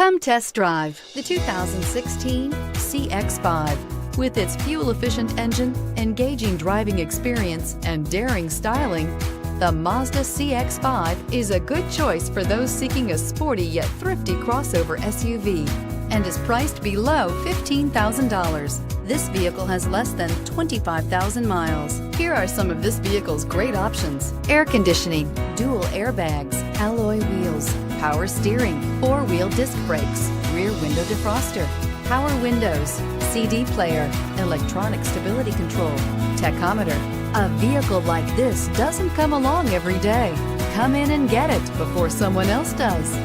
Come test drive the 2016 CX-5. With its fuel-efficient engine, engaging driving experience, and daring styling, the Mazda CX-5 is a good choice for those seeking a sporty yet thrifty crossover SUV and is priced below $15,000. This vehicle has less than 25,000 miles. Here are some of this vehicle's great options: air conditioning, dual airbags, alloy wheels, power steering, four-wheel disc brakes, rear window defroster, power windows, CD player, electronic stability control, tachometer. A vehicle like this doesn't come along every day. Come in and get it before someone else does.